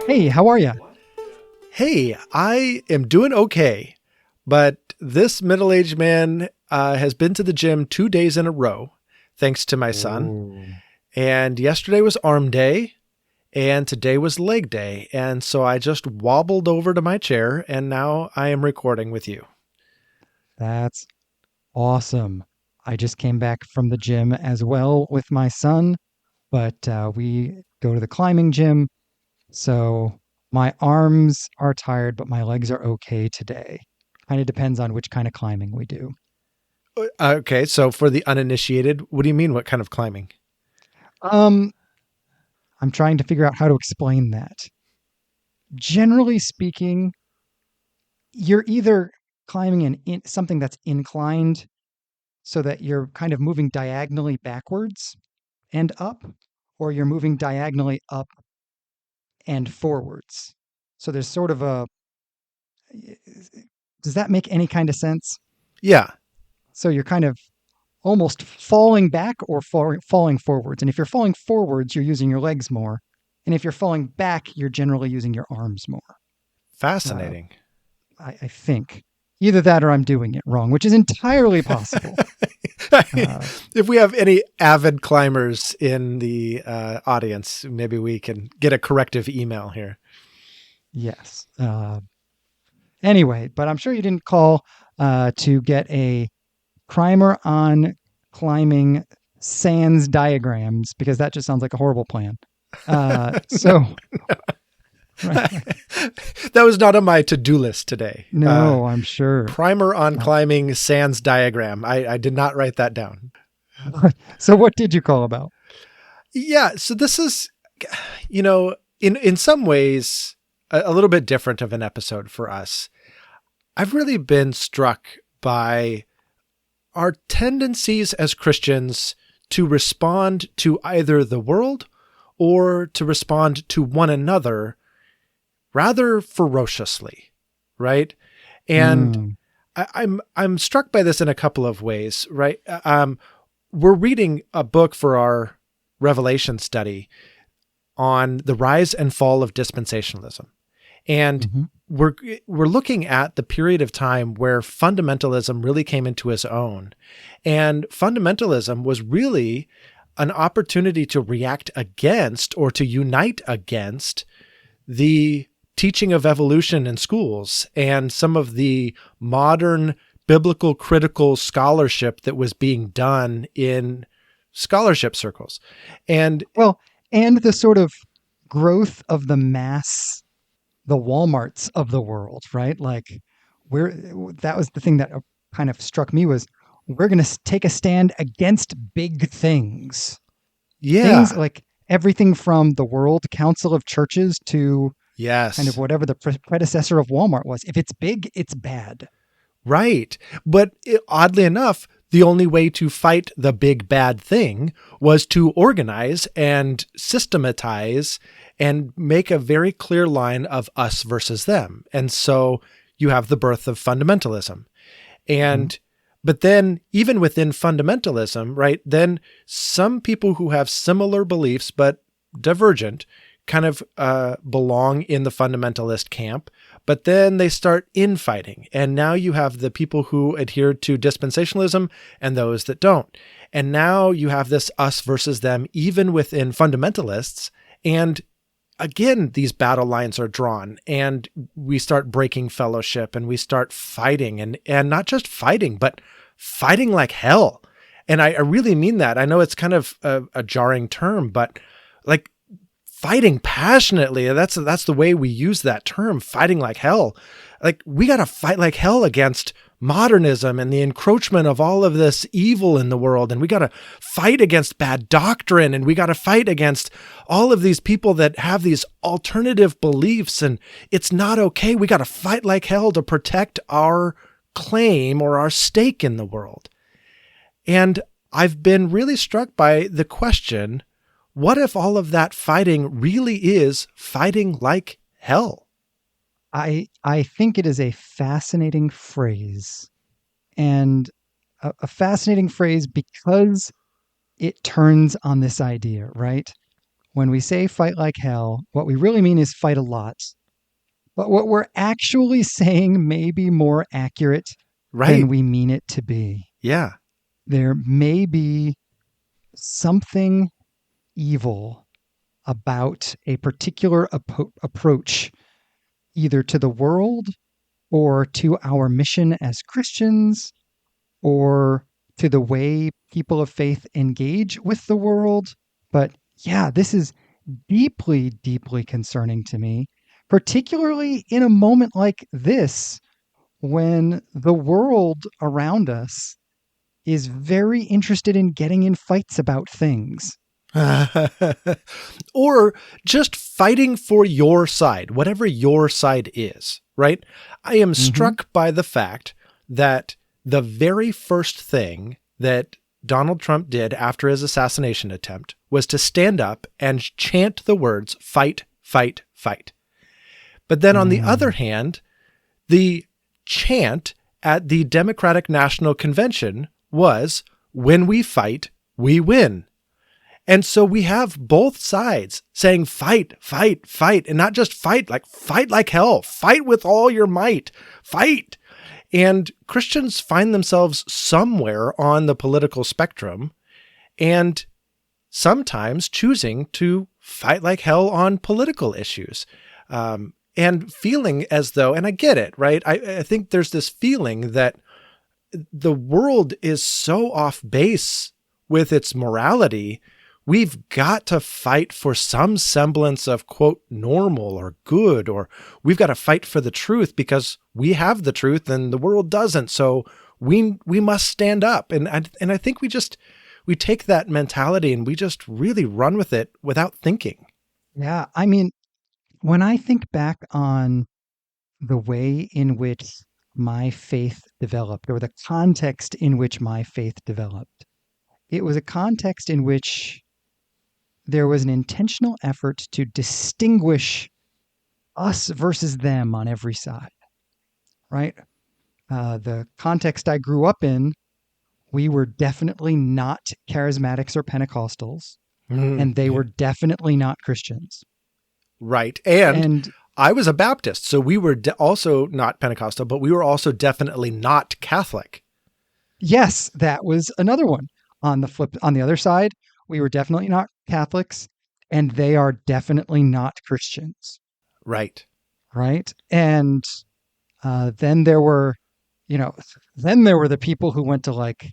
Hey, how are you? Hey, I am doing okay, but this middle-aged man has been to the gym 2 days in a row, thanks to my son. Ooh. And yesterday was arm day, and today was leg day. And so I just wobbled over to my chair, and now I am recording with you. That's awesome. I just came back from the gym as well with my son, but we go to the climbing gym. So my arms are tired, but my legs are okay today. Kind of depends on which kind of climbing we do. Okay, so for the uninitiated, what do you mean, what kind of climbing? Um, I'm trying to figure out how to explain that. Generally speaking, you're either climbing something that's inclined so that you're kind of moving diagonally backwards and up, or you're moving diagonally up and forwards. So there's sort of a, does that make any kind of sense? Yeah, So you're kind of almost falling back or falling forwards. And if you're falling forwards, you're using your legs more. And if you're falling back, you're generally using your arms more. Uh, fascinating. I think either that or I'm doing it wrong, which is entirely possible. Uh, If we have any avid climbers in the audience, maybe we can get a corrective email here. yes. Anyway, but I'm sure you didn't call to get a primer on climbing sans diagrams because that just sounds like a horrible plan. So, right. That was not on my to-do list today. No, I'm sure. Primer on Uh, climbing sans diagram. I did not write that down. so, what did you call about? Yeah, so this is, in some ways, a little bit different of an episode for us. I've really been struck by our tendencies as Christians to respond to either the world or to respond to one another rather ferociously, right? And Mm, I'm struck by this in a couple of ways, right? We're reading a book for our Revelation study on the rise and fall of dispensationalism. And mhm. we're looking at the period of time where fundamentalism really came into its own. And fundamentalism was really an opportunity to react against or to unite against the teaching of evolution in schools and some of the modern biblical critical scholarship that was being done in scholarship circles. And Well, and the sort of growth of the mass, the Walmarts of the world, right? Like, we're that was the thing that kind of struck me was we're going to take a stand against big things. Things yeah, like everything from the World Council of Churches to kind of yes. whatever the predecessor of Walmart was. If it's big, it's bad. Right. But oddly enough, the only way to fight the big bad thing was to organize and systematize and make a very clear line of us versus them. And so you have the birth of fundamentalism. Mhm. And but then even within fundamentalism, right, then some people who have similar beliefs but divergent kind of belong in the fundamentalist camp, but then they start infighting. And now you have the people who adhere to dispensationalism and those that don't. And now you have this us versus them, even within fundamentalists. And again, these battle lines are drawn and we start breaking fellowship and we start fighting and not just fighting, but fighting like hell. And I really mean that. I know it's kind of a jarring term, but like fighting passionately. That's the way we use that term, fighting like hell. Like we got to fight like hell against modernism and the encroachment of all of this evil in the world. And we got to fight against bad doctrine. And we got to fight against all of these people that have these alternative beliefs. And it's not okay. We got to fight like hell to protect our claim or our stake in the world. And I've been really struck by the question, what if all of that fighting really is fighting like hell? I think it is a fascinating phrase, and a fascinating phrase because it turns on this idea, right? When we say fight like hell, what we really mean is fight a lot. But what we're actually saying may be more accurate than Right. we mean it to be. Yeah. There may be something evil about a particular approach, either to the world or to our mission as Christians or to the way people of faith engage with the world. But yeah, this is deeply, deeply concerning to me, particularly in a moment like this when the world around us is very interested in getting in fights about things. Or just fighting for your side, whatever your side is, right? I am Mm-hmm. struck by the fact that the very first thing that Donald Trump did after his assassination attempt was to stand up and chant the words, fight, fight, fight. But then on the other Mm. hand, the chant at the Democratic National Convention was, when we fight, we win. And so we have both sides saying fight, fight, fight, and not just fight like hell, fight with all your might, fight. And Christians find themselves somewhere on the political spectrum and sometimes choosing to fight like hell on political issues. And feeling as though, and I get it, right? I think there's this feeling that the world is so off base with its morality. We've got to fight for some semblance of, quote, normal or good, or we've got to fight for the truth because we have the truth and the world doesn't. So we must stand up. And I think we take that mentality and we just really run with it without thinking. Yeah. I mean, when I think back on the way in which my faith developed, or the context in which my faith developed, it was a context in which there was an intentional effort to distinguish us versus them on every side, right? The context I grew up in, we were definitely not charismatics or Pentecostals, and they Yeah. were definitely not Christians. Right. And And I was a Baptist, so we were also not Pentecostal, but we were also definitely not Catholic. yes, that was another one. On the other side, we were definitely not Catholics, and they are definitely not Christians, Right. right? And then there were, you know, then there were the people who went to like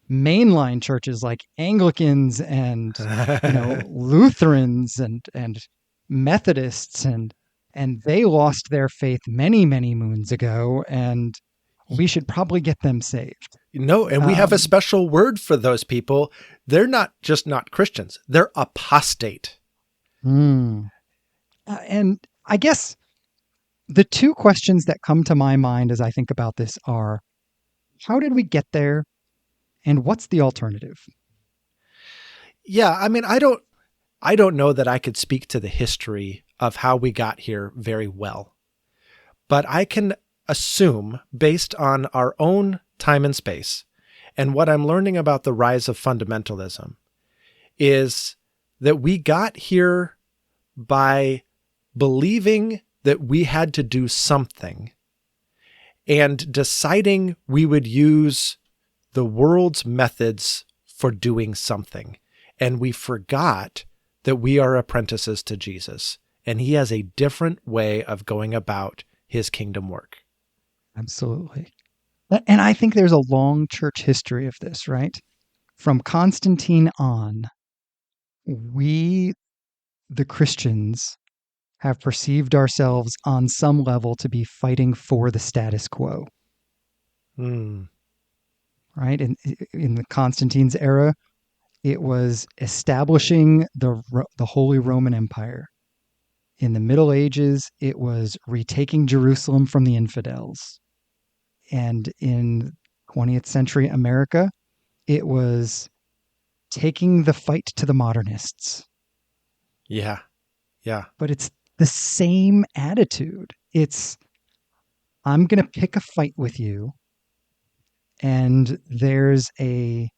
mainline churches like Anglicans and Lutherans and Methodists and they lost their faith many many moons ago, and we should probably get them saved. No, and we have a Um, special word for those people. They're not just not Christians, they're apostate. hmm. And I guess the two questions that come to my mind as I think about this are, how did we get there, and what's the alternative? Yeah, I mean, I don't know that I could speak to the history of how we got here very well. But I can assume, based on our own time and space, and what I'm learning about the rise of fundamentalism, is that we got here by believing that we had to do something and deciding we would use the world's methods for doing something. And we forgot that we are apprentices to Jesus, and he has a different way of going about his kingdom work. Absolutely. And I think there's a long church history of this, right? From Constantine on, we, the Christians, have perceived ourselves on some level to be fighting for the status quo, Hmm. right? In the Constantine's era, it was establishing the Holy Roman Empire. In the Middle Ages, it was retaking Jerusalem from the infidels. And in 20th century America, it was taking the fight to the modernists. Yeah. Yeah. But it's the same attitude. It's, I'm going to pick a fight with you, and there's a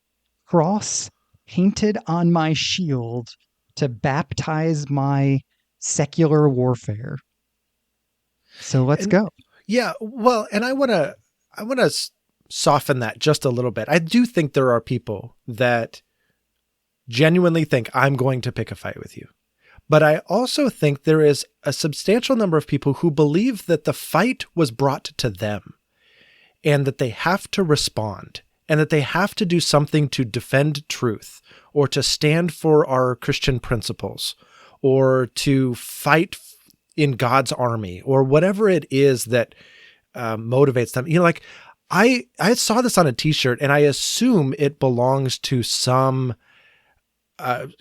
cross painted on my shield to baptize my secular warfare. So let's And go. yeah, well, and I want to soften that just a little bit. I do think there are people that genuinely think I'm going to pick a fight with you. But I also think there is a substantial number of people who believe that the fight was brought to them and that they have to respond and that they have to do something to defend truth or to stand for our Christian principles or to fight in God's army or whatever it is that motivates them. Like I saw this on a t-shirt and I assume it belongs to some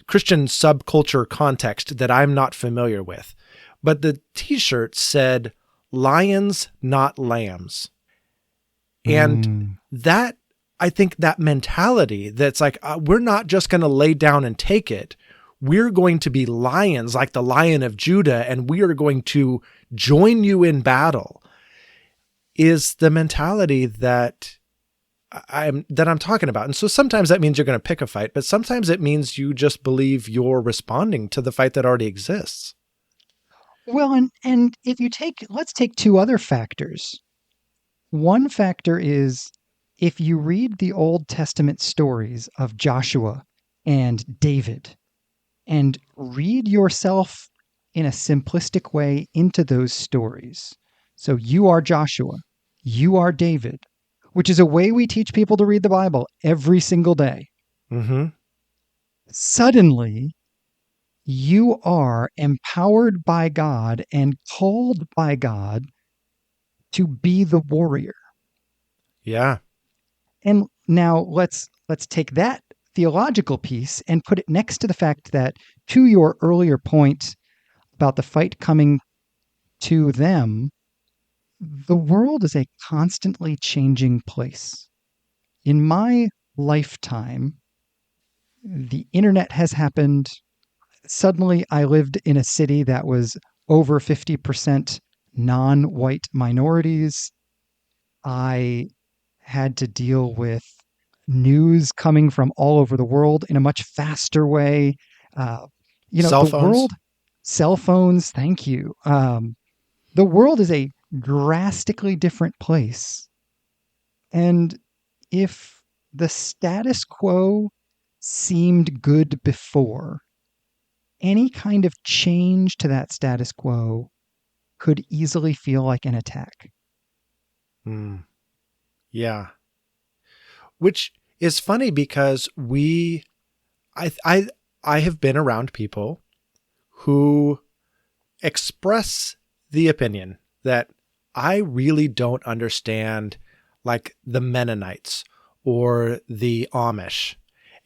Christian subculture context that I'm not familiar with. But the t-shirt said, "Lions, not lambs." And that, I think that mentality that's like, we're not just going to lay down and take it. We're going to be lions like the Lion of Judah, and we are going to join you in battle, is the mentality that I'm talking about. And so sometimes that means you're going to pick a fight, but sometimes it means you just believe you're responding to the fight that already exists. Well, and if you let's take two other factors. One factor is if you read the Old Testament stories of Joshua and David and read yourself in a simplistic way into those stories. So you are Joshua, you are David, which is a way we teach people to read the Bible every single day. Mm-hmm. Suddenly, you are empowered by God and called by God to be the warrior. Yeah. And now let's take that theological piece and put it next to the fact that, to your earlier point about the fight coming to them, the world is a constantly changing place. In my lifetime, the internet has happened. Suddenly, I lived in a city that was over 50% non-white minorities. I had to deal with news coming from all over the world in a much faster way. Cell The phones. world, cell phones, thank you. The world is a drastically different place. And if the status quo seemed good before, any kind of change to that status quo could easily feel like an attack. Yeah. Which is funny because I have been around people who express the opinion that I really don't understand, like the Mennonites or the Amish,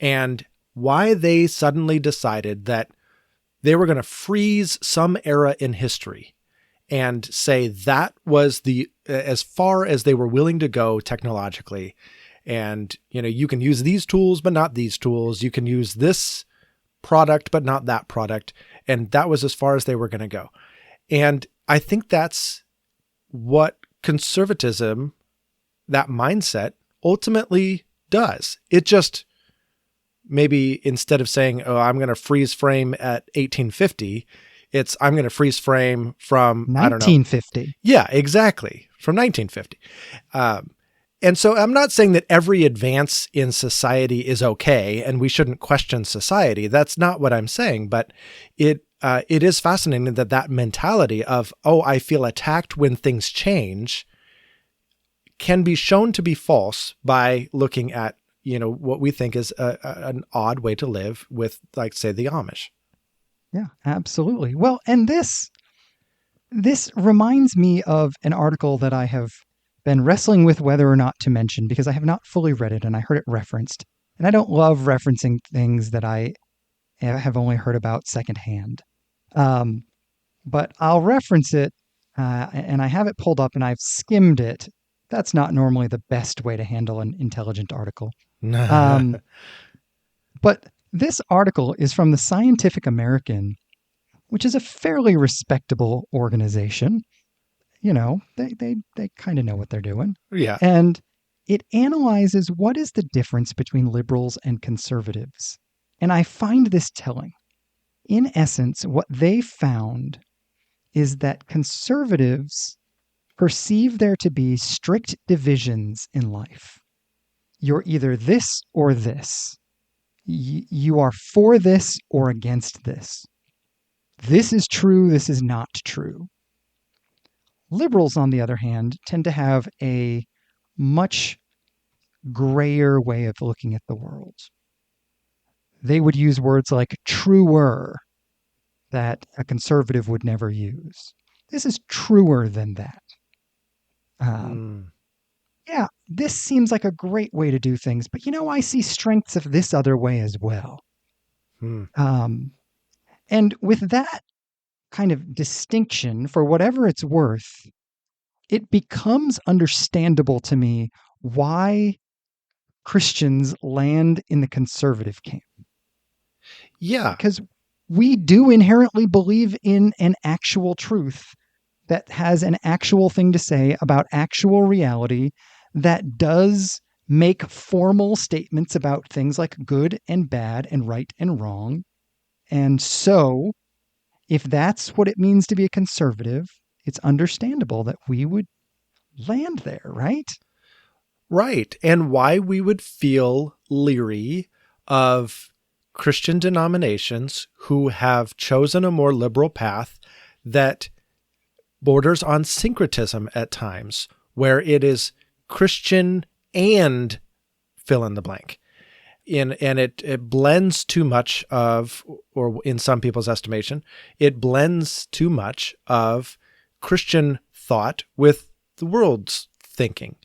and why they suddenly decided that they were going to freeze some era in history and say that was the as far as they were willing to go technologically. And, you can use these tools, but not these tools. You can use this product, but not that product. And that was as far as they were going to go. And I think that's what conservatism, that mindset, ultimately does. It just, maybe instead of saying, oh, I'm going to freeze frame at 1850, it's I'm going to freeze frame from, 1950. I don't know. Yeah, exactly. From 1950. And so I'm not saying that every advance in society is okay and we shouldn't question society. That's not what I'm saying. But it is fascinating that mentality of, oh, I feel attacked when things change, can be shown to be false by looking at, what we think is an odd way to live with, like, say, the Amish. Yeah, absolutely. Well, and this reminds me of an article that I have been wrestling with whether or not to mention because I have not fully read it and I heard it referenced. And I don't love referencing things that I have only heard about secondhand. But I'll reference it, and I have it pulled up and I've skimmed it. That's not normally the best way to handle an intelligent article. But this article is from the Scientific American, which is a fairly respectable organization. They kind of know what they're doing. Yeah. And it analyzes what is the difference between liberals and conservatives. And I find this telling. In essence, what they found is that conservatives perceive there to be strict divisions in life. You're either this or this. You are for this or against this. This is true, this is not true. Liberals, on the other hand, tend to have a much grayer way of looking at the world. They would use words like truer that a conservative would never use. This is truer than that. Um, Hmm. yeah, this seems like a great way to do things, but I see strengths of this other way as well. Hmm. Um, and with that kind of distinction, for whatever it's worth, it becomes understandable to me why Christians land in the conservative camp. Yeah. Because we do inherently believe in an actual truth that has an actual thing to say about actual reality, that does make formal statements about things like good and bad and right and wrong. And so, if that's what it means to be a conservative, it's understandable that we would land there, right? Right. And why we would feel leery of Christian denominations who have chosen a more liberal path that borders on syncretism at times, where it is Christian and fill in the blank. And it blends too much of, or in some people's estimation, it blends too much of Christian thought with the world's thinking,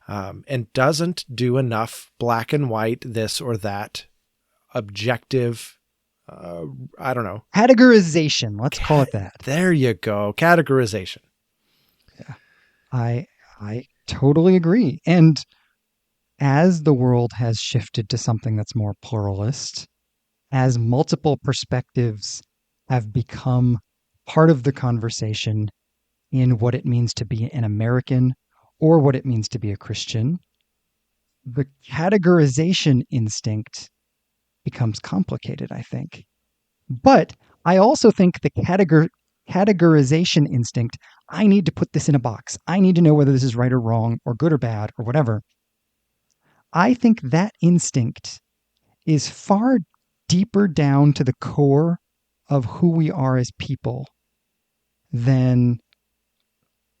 and doesn't do enough black and white, this or that, objective, I don't know. Categorization, let's call it that. There you go. Categorization. Yeah. I totally agree. And as the world has shifted to something that's more pluralist, as multiple perspectives have become part of the conversation in what it means to be an American or what it means to be a Christian, the categorization instinct becomes complicated, I think. But I also think the categorization instinct, I need to put this in a box. I need to know whether this is right or wrong or good or bad or whatever. I think that instinct is far deeper down to the core of who we are as people than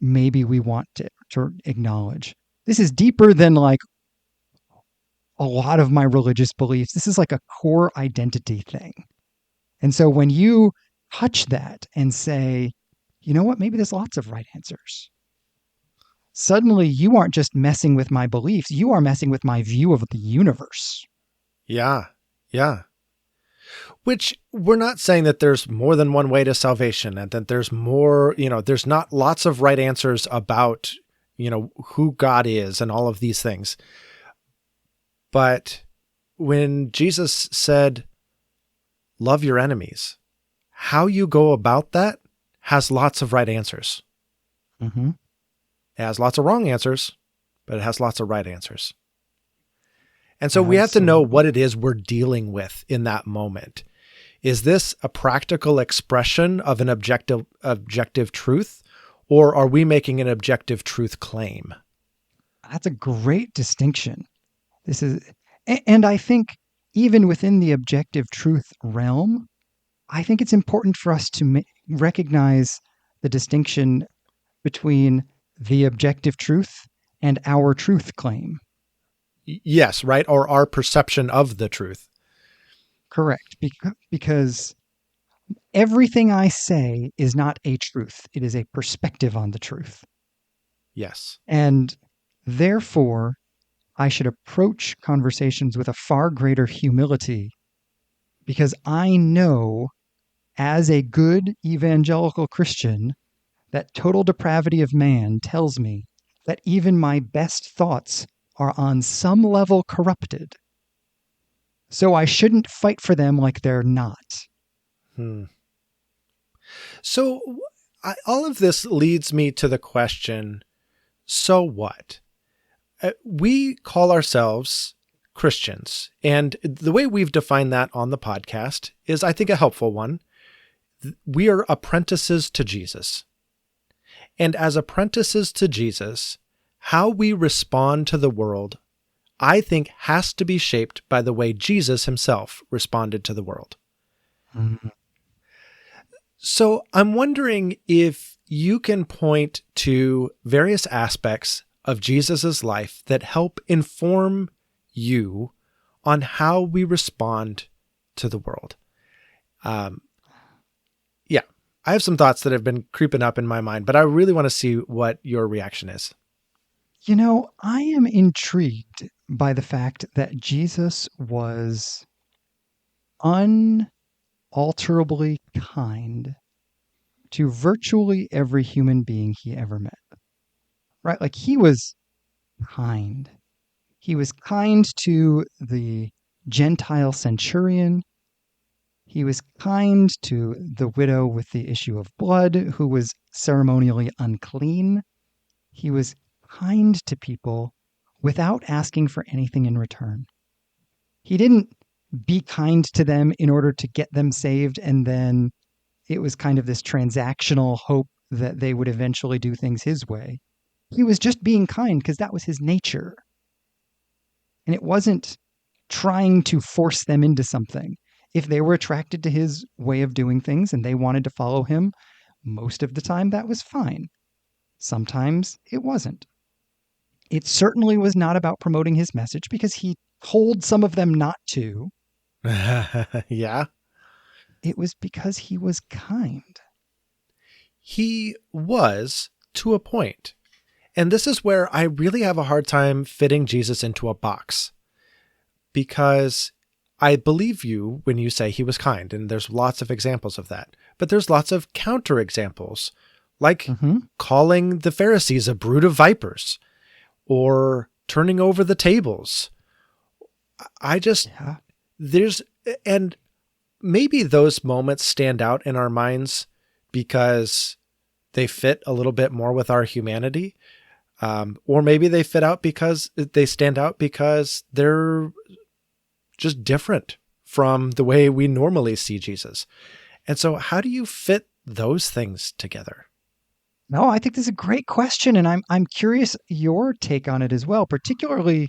maybe we want to acknowledge. This is deeper than like a lot of my religious beliefs. This is like a core identity thing. And so when you touch that and say, you know what, maybe there's lots of right answers, suddenly you aren't just messing with my beliefs, you are messing with my view of the universe. Yeah. Yeah. Which, we're not saying that there's more than one way to salvation and that there's more, there's not lots of right answers about, who God is and all of these things. But when Jesus said, love your enemies, how you go about that has lots of right answers. Mm-hmm. It has lots of wrong answers, but it has lots of right answers. And so we have to Absolutely. know what it is we're dealing with in that moment. Is this a practical expression of an objective truth, or are we making an objective truth claim? That's a great distinction. This is, and I think even within the objective truth realm, I think it's important for us to recognize the distinction between the objective truth and our truth claim. Yes, right? Or our perception of the truth. Correct. Because everything I say is not a truth. It is a perspective on the truth. Yes. And therefore, I should approach conversations with a far greater humility, because I know, as a good evangelical Christian, that total depravity of man tells me that even my best thoughts are on some level corrupted. So I shouldn't fight for them like they're not. So all of this leads me to the question, so what? We call ourselves Christians. And the way we've defined that on the podcast is, I think, a helpful one. We are apprentices to Jesus. And as apprentices to Jesus, how we respond to the world, I think, has to be shaped by the way Jesus himself responded to the world. Mm-hmm. So I'm wondering if you can point to various aspects of Jesus's life that help inform you on how we respond to the world. Yeah, I have some thoughts that have been creeping up in my mind, but I really want to see what your reaction is. I am intrigued by the fact that Jesus was unalterably kind to virtually every human being he ever met. Right? Like he was kind. He was kind to the Gentile centurion. He was kind to the widow with the issue of blood who was ceremonially unclean. He was kind to people without asking for anything in return. He didn't be kind to them in order to get them saved, and then it was kind of this transactional hope that they would eventually do things his way. He was just being kind because that was his nature. And it wasn't trying to force them into something. If they were attracted to his way of doing things and they wanted to follow him, most of the time that was fine. Sometimes it wasn't. It certainly was not about promoting his message because he told some of them not to. Yeah. It was because he was kind. He was, to a point. And this is where I really have a hard time fitting Jesus into a box. Because I believe you when you say he was kind, and there's lots of examples of that. But there's lots of counterexamples, like calling the Pharisees a brood of vipers, or turning over the tables. And maybe those moments stand out in our minds because they fit a little bit more with our humanity. Or maybe they stand out because they're just different from the way we normally see Jesus. And so how do you fit those things together? No, I think this is a great question, and I'm curious your take on it as well. Particularly,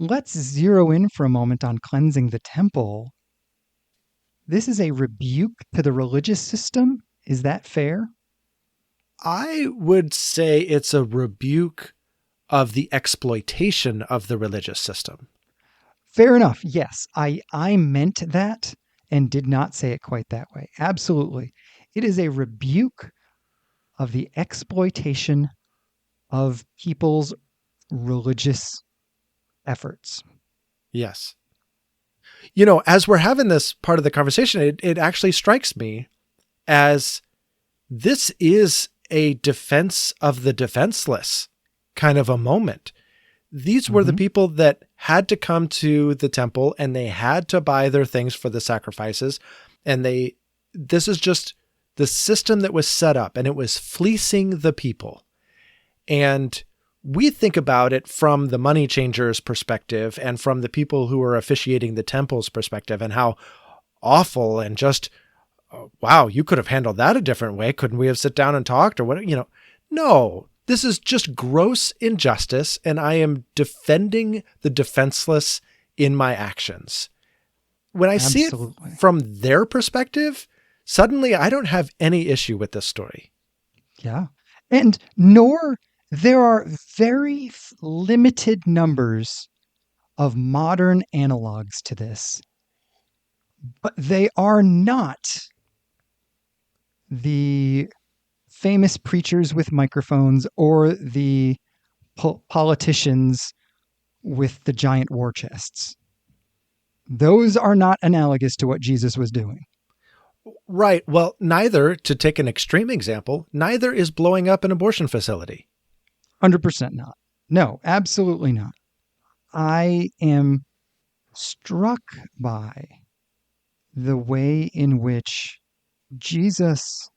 let's zero in for a moment on cleansing the temple. This is a rebuke to the religious system. Is that fair? I would say it's a rebuke of the exploitation of the religious system. Fair enough. Yes, I meant that and did not say it quite that way. Absolutely. It is a rebuke of the exploitation of people's religious efforts. Yes. As we're having this part of the conversation, it actually strikes me as this is a defense of the defenseless kind of a moment. These were the people that had to come to the temple and they had to buy their things for the sacrifices. And this is just the system that was set up, and it was fleecing the people. And we think about it from the money changers' perspective and from the people who are officiating the temple's perspective, and how awful and just, wow, you could have handled that a different way. Couldn't we have sit down and talked or what? No, this is just gross injustice. And I am defending the defenseless in my actions. When I see it from their perspective, suddenly I don't have any issue with this story. Yeah. And there are very limited numbers of modern analogs to this, but they are not the famous preachers with microphones or the politicians with the giant war chests. Those are not analogous to what Jesus was doing. Right. Well, neither, to take an extreme example, neither is blowing up an abortion facility. 100% not. No, absolutely not. I am struck by the way in which Jesus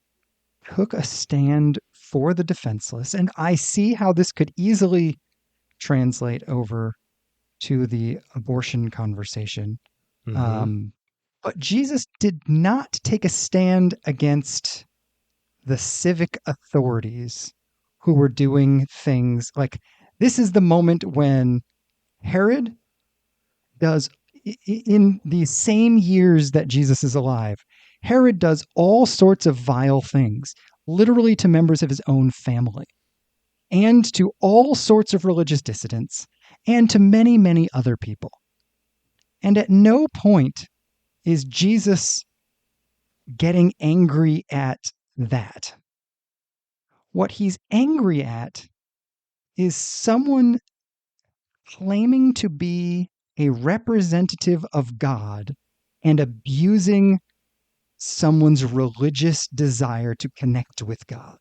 took a stand for the defenseless. And I see how this could easily translate over to the abortion conversation. Mm-hmm. Um, but Jesus did not take a stand against the civic authorities who were doing things like this is the moment when Herod does, in the same years that Jesus is alive, Herod does all sorts of vile things, literally to members of his own family, and to all sorts of religious dissidents, and to many, many other people. And at no point is Jesus getting angry at that. What he's angry at is someone claiming to be a representative of God and abusing someone's religious desire to connect with God.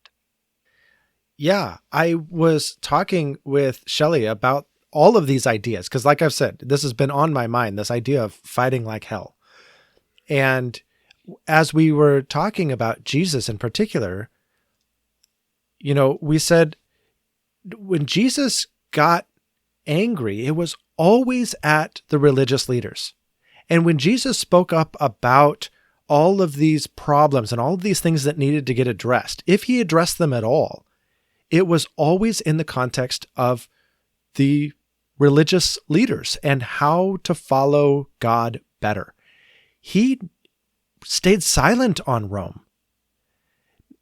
Yeah, I was talking with Shelley about all of these ideas because, like I've said, this has been on my mind, this idea of fighting like hell. And as we were talking about Jesus in particular, we said when Jesus got angry, it was always at the religious leaders. And when Jesus spoke up about all of these problems and all of these things that needed to get addressed, if he addressed them at all, it was always in the context of the religious leaders and how to follow God better. He stayed silent on Rome.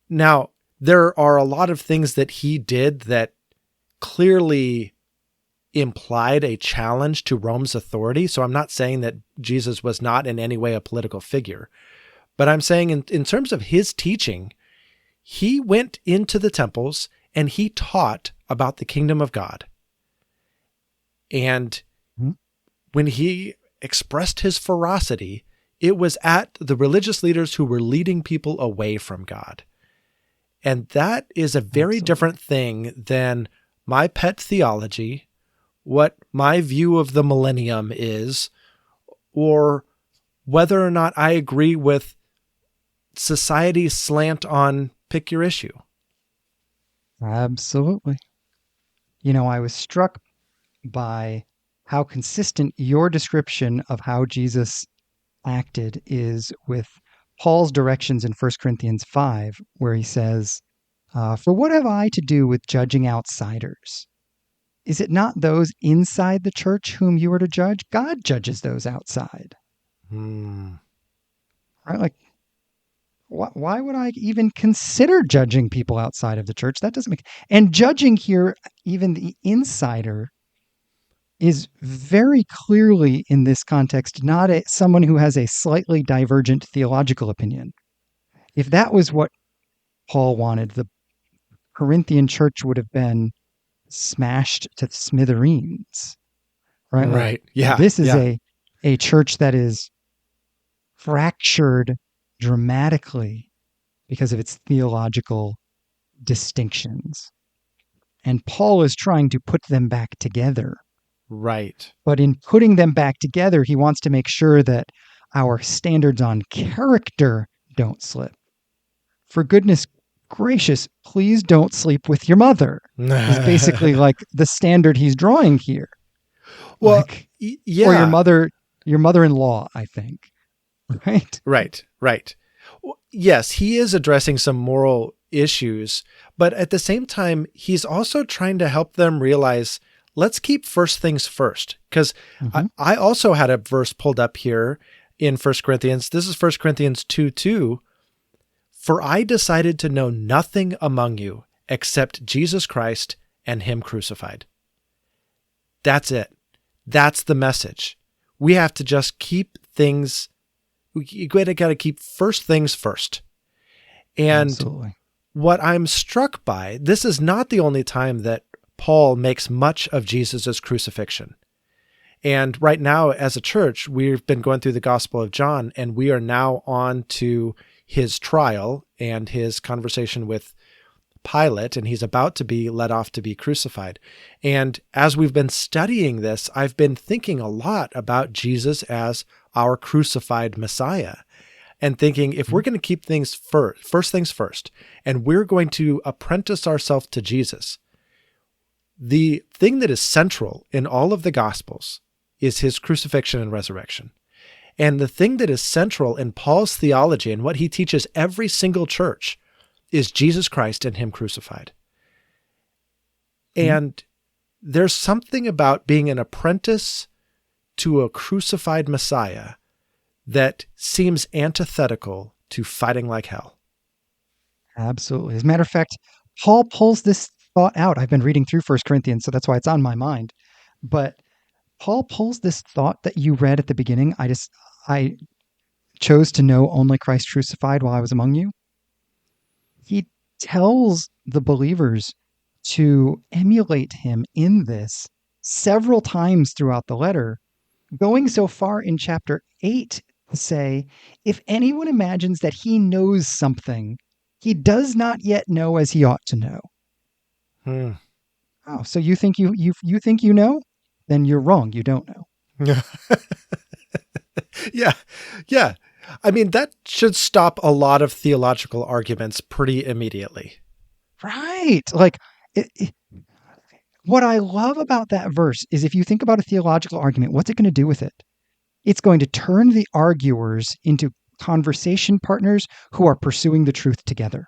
Now, there are a lot of things that he did that clearly implied a challenge to Rome's authority. So I'm not saying that Jesus was not in any way a political figure, but I'm saying in terms of his teaching, he went into the temples and he taught about the kingdom of God. And when he expressed his ferocity, it was at the religious leaders who were leading people away from God. And that is a very different thing than my pet theology, what my view of the millennium is, or whether or not I agree with society's slant on pick your issue. Absolutely. I was struck by how consistent your description of how Jesus acted is with Paul's directions in 1 Corinthians 5, where he says, For what have I to do with judging outsiders? Is it not those inside the church whom you are to judge? God judges those outside. Right? Like, why would I even consider judging people outside of the church? That doesn't make... And judging here, even the insider, is very clearly in this context not someone who has a slightly divergent theological opinion. If that was what Paul wanted, the Corinthian church would have been smashed to smithereens, right? Right. Like, Yeah. this is yeah. a church that is fractured dramatically because of its theological distinctions. And Paul is trying to put them back together. Right. But in putting them back together, he wants to make sure that our standards on character don't slip. For goodness gracious, please don't sleep with your mother, is basically like the standard he's drawing here. Well, like, yeah. Or your mother-in-law, I think. Right? Right. Yes, he is addressing some moral issues, but at the same time, he's also trying to help them realize, let's keep first things first. Because I also had a verse pulled up here in 1 Corinthians. This is 1 Corinthians 2:2. For I decided to know nothing among you except Jesus Christ and him crucified. That's it. That's the message. We have to just keep things, you got to keep first things first. And Absolutely. What I'm struck by, this is not the only time that Paul makes much of Jesus' crucifixion. And right now, as a church, we've been going through the Gospel of John, and we are now on to his trial and his conversation with Pilate, and he's about to be led off to be crucified. And as we've been studying this, I've been thinking a lot about Jesus as our crucified Messiah, and thinking if we're going to keep things first things first, and we're going to apprentice ourselves to Jesus, the thing that is central in all of the Gospels is his crucifixion and resurrection. And the thing that is central in Paul's theology and what he teaches every single church is Jesus Christ and him crucified. And there's something about being an apprentice to a crucified Messiah that seems antithetical to fighting like hell. Absolutely. As a matter of fact, Paul pulls this thought out. I've been reading through 1 Corinthians, so that's why it's on my mind. But Paul pulls this thought that you read at the beginning. I chose to know only Christ crucified while I was among you. He tells the believers to emulate him in this several times throughout the letter, going so far in chapter 8 to say, if anyone imagines that he knows something, he does not yet know as he ought to know. Oh, so you think you think you know? Then you're wrong. You don't know. Yeah. I mean, that should stop a lot of theological arguments pretty immediately. Right. Like, what I love about that verse is if you think about a theological argument, what's it going to do with it? It's going to turn the arguers into conversation partners who are pursuing the truth together.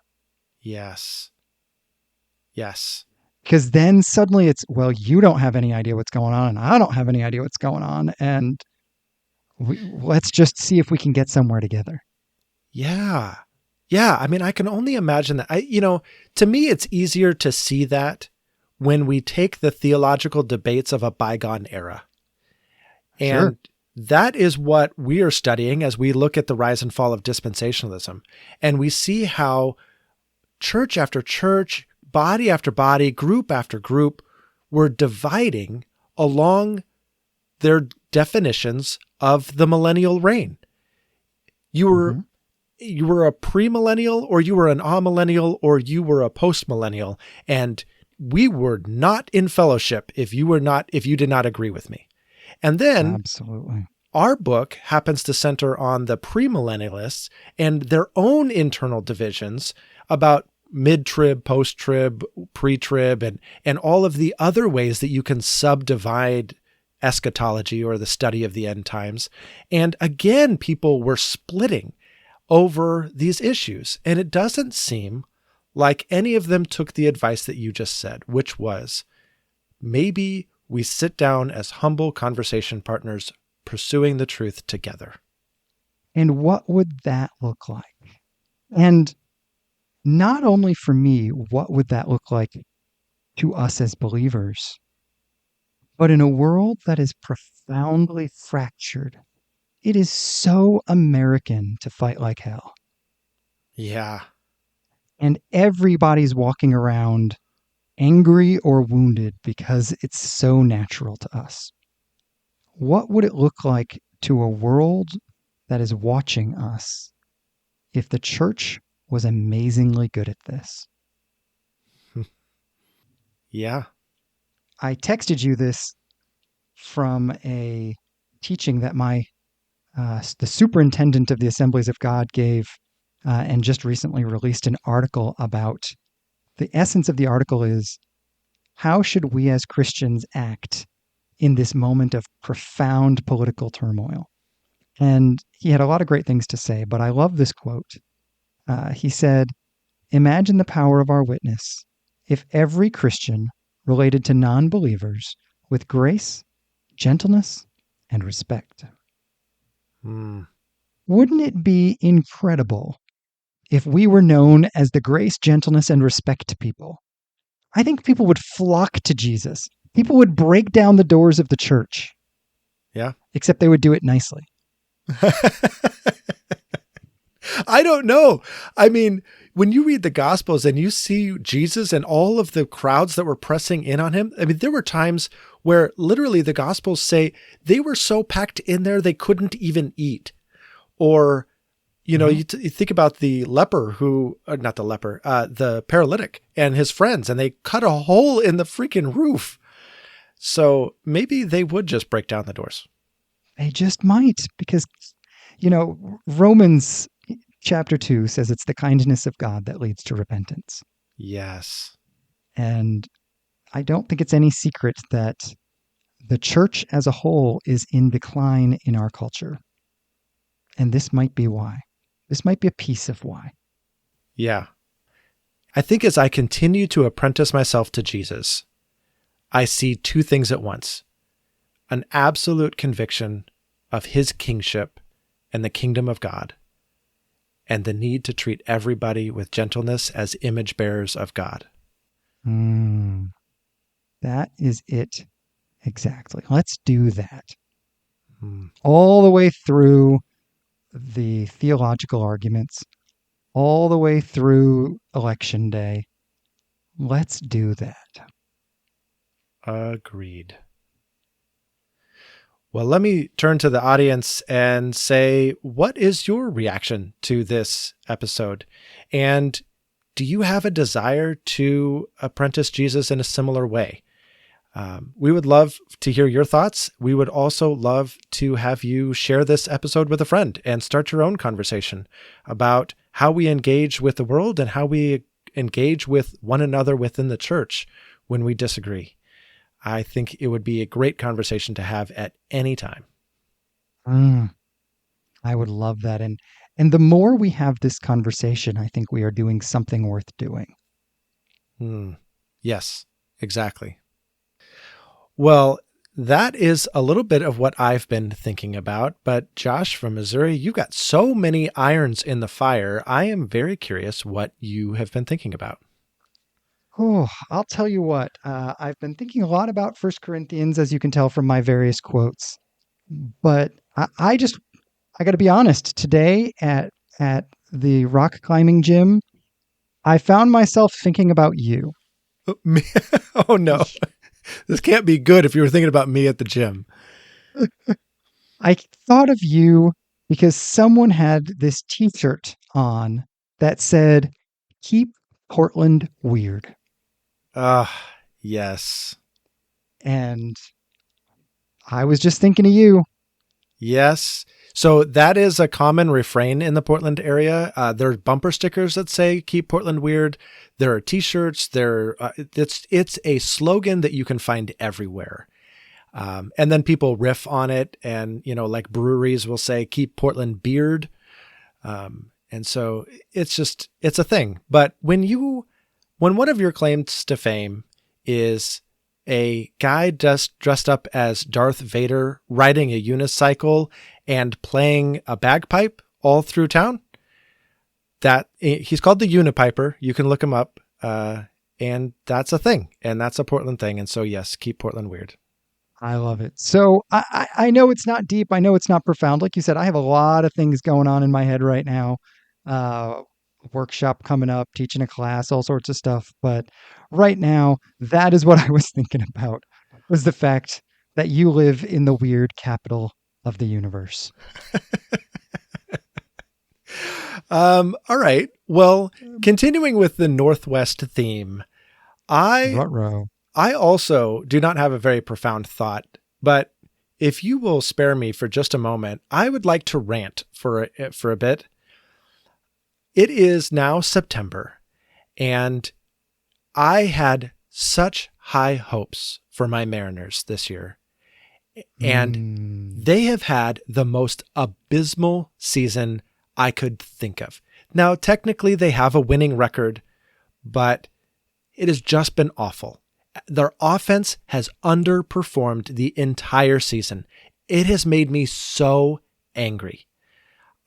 Yes. Because then suddenly it's, well, you don't have any idea what's going on, and I don't have any idea what's going on, and let's just see if we can get somewhere together. Yeah. I mean, I can only imagine that. To me, it's easier to see that when we take the theological debates of a bygone era. And that is what we are studying as we look at the rise and fall of dispensationalism. And we see how church after church, body after body, group after group were dividing along their definitions of the millennial reign. You were a premillennial, or you were an amillennial, or you were a postmillennial, and we were not in fellowship if you did not agree with me. And then absolutely, our book happens to center on the premillennialists and their own internal divisions about mid-trib, post-trib, pre-trib, and all of the other ways that you can subdivide eschatology or the study of the end times. And again, people were splitting over these issues. And it doesn't seem like any of them took the advice that you just said, which was maybe we sit down as humble conversation partners pursuing the truth together. And what would that look like? And not only for me, what would that look like to us as believers, but in a world that is profoundly fractured? It is so American to fight like hell. Yeah. And everybody's walking around angry or wounded because it's so natural to us. What would it look like to a world that is watching us if the church was amazingly good at this? Yeah. I texted you this from a teaching that the superintendent of the Assemblies of God gave, and just recently released an article about. The essence of the article is, how should we as Christians act in this moment of profound political turmoil? And he had a lot of great things to say, but I love this quote. He said, "Imagine the power of our witness if every Christian related to non-believers with grace, gentleness, and respect." Wouldn't it be incredible if we were known as the grace, gentleness, and respect people? I think people would flock to Jesus. People would break down the doors of the church. Yeah. Except they would do it nicely. I don't know. I mean, when you read the Gospels and you see Jesus and all of the crowds that were pressing in on him, I mean, there were times where literally the Gospels say they were so packed in there they couldn't even eat. Or, you think about the the paralytic and his friends, and they cut a hole in the freaking roof. So maybe they would just break down the doors. They just might, because, Romans chapter 2 says it's the kindness of God that leads to repentance. Yes. And I don't think it's any secret that the church as a whole is in decline in our culture. And this might be why. This might be a piece of why. Yeah. I think as I continue to apprentice myself to Jesus, I see two things at once: an absolute conviction of his kingship and the kingdom of God, and the need to treat everybody with gentleness as image bearers of God. That is it. Exactly. Let's do that. Mm. All the way through the theological arguments, all the way through election day. Let's do that. Agreed. Well, let me turn to the audience and say, what is your reaction to this episode? And do you have a desire to apprentice Jesus in a similar way? We would love to hear your thoughts. We would also love to have you share this episode with a friend and start your own conversation about how we engage with the world and how we engage with one another within the church when we disagree. I think it would be a great conversation to have at any time. I would love that. And the more we have this conversation, I think we are doing something worth doing. Yes, exactly. Well, that is a little bit of what I've been thinking about. But Josh from Missouri, you've got so many irons in the fire. I am very curious what you have been thinking about. Oh, I'll tell you what. I've been thinking a lot about 1 Corinthians, as you can tell from my various quotes. But I got to be honest. Today at the rock climbing gym, I found myself thinking about you. Oh no, this can't be good if you were thinking about me at the gym. I thought of you because someone had this T-shirt on that said, "Keep Portland weird." Yes. And I was just thinking of you. Yes. So that is a common refrain in the Portland area. There are bumper stickers that say "Keep Portland Weird." There are T-shirts. It's a slogan that you can find everywhere. And then people riff on it, and like breweries will say "Keep Portland Beard." And so it's a thing. But when one of your claims to fame is a guy dressed up as Darth Vader riding a unicycle and playing a bagpipe all through town, that he's called the Unipiper. You can look him up. And that's a thing, and that's a Portland thing. And so, yes, keep Portland weird. I love it. So I know it's not deep. I know it's not profound. Like you said, I have a lot of things going on in my head right now. Workshop coming up, teaching a class, all sorts of stuff. But right now, that is what I was thinking about, was the fact that you live in the weird capital of the universe. All right. Well, continuing with the Northwest theme, Ruh-roh. I also do not have a very profound thought, but if you will spare me for just a moment, I would like to rant for a bit. It is now September, and I had such high hopes for my Mariners this year, and they have had the most abysmal season I could think of. Now, technically, they have a winning record, but it has just been awful. Their offense has underperformed the entire season. It has made me so angry.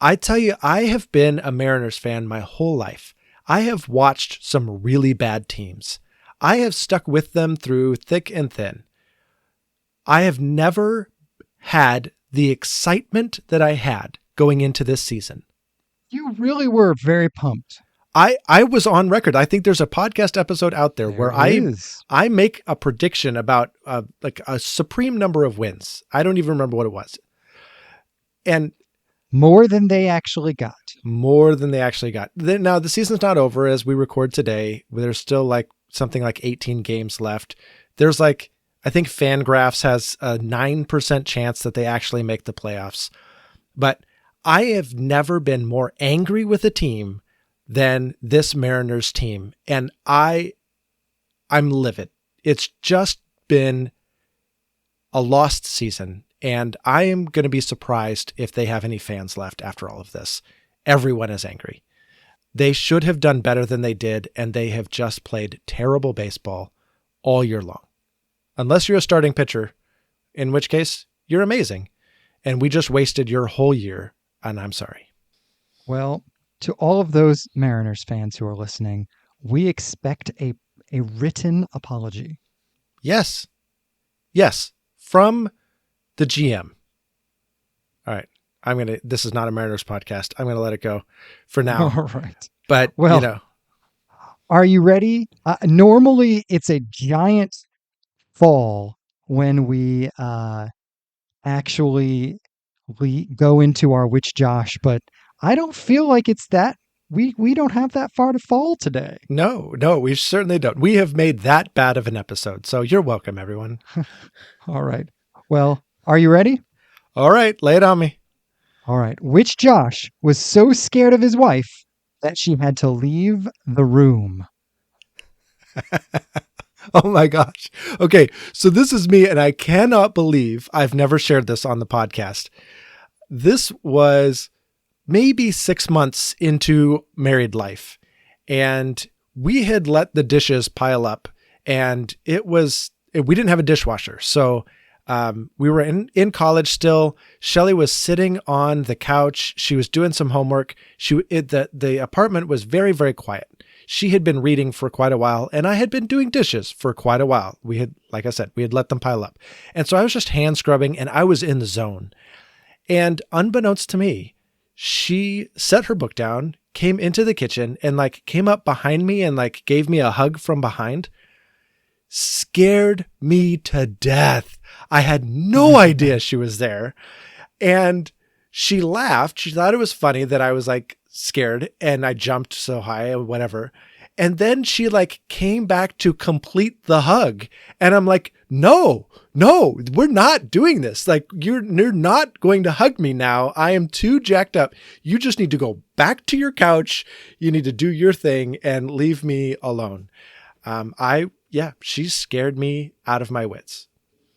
I tell you, I have been a Mariners fan my whole life. I have watched some really bad teams. I have stuck with them through thick and thin. I have never had the excitement that I had going into this season. You really were very pumped. I was on record. I think there's a podcast episode out there where I make a prediction about like a supreme number of wins. I don't even remember what it was. And more than they actually got. More than they actually got. Now the season's not over as we record today. There's still like something like 18 games left. There's like, I think Fangraphs has a 9% chance that they actually make the playoffs. But I have never been more angry with a team than this Mariners team. And I'm livid. It's just been a lost season. And I am going to be surprised if they have any fans left after all of this. Everyone is angry. They should have done better than they did, and they have just played terrible baseball all year long. Unless you're a starting pitcher, in which case you're amazing. And we just wasted your whole year, and I'm sorry. Well, to all of those Mariners fans who are listening, we expect a written apology. Yes. Yes. From the GM. All right. This is not a Mariners podcast. I'm going to let it go for now. All right. But, well, are you ready? Normally it's a giant fall when we actually go into our Which Josh, but I don't feel like it's that. We don't have that far to fall today. No, we certainly don't. We have made that bad of an episode. So you're welcome, everyone. All right. Well, are you ready? All right. Lay it on me. All right. Which Josh was so scared of his wife that she had to leave the room? Oh my gosh. Okay. So this is me, and I cannot believe I've never shared this on the podcast. This was maybe 6 months into married life, and we had let the dishes pile up, and we didn't have a dishwasher. So we were in college still. Shelley was sitting on the couch. She was doing some homework. The apartment was very, very quiet. She had been reading for quite a while, and I had been doing dishes for quite a while. Like I said, we had let them pile up. And so I was just hand scrubbing, and I was in the zone. And unbeknownst to me, she set her book down, came into the kitchen, and came up behind me and gave me a hug from behind. Scared me to death. I had no idea she was there. And she laughed. She thought it was funny that I was scared and I jumped so high or whatever. And then she came back to complete the hug. And I'm like, no, we're not doing this. You're not going to hug me now. I am too jacked up. You just need to go back to your couch. You need to do your thing and leave me alone. She scared me out of my wits.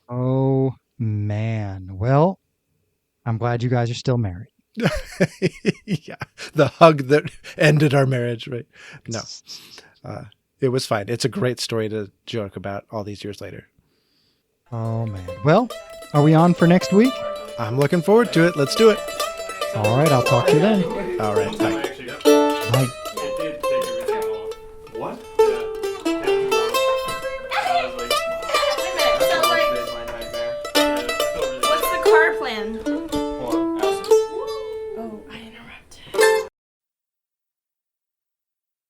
Oh man. Well, I'm glad you guys are still married. Yeah. The hug that ended our marriage, right? No, it was fine. It's a great story to joke about all these years later. Oh man. Well, are we on for next week? I'm looking forward to it. Let's do it. All right. I'll talk to you then. All right. Bye.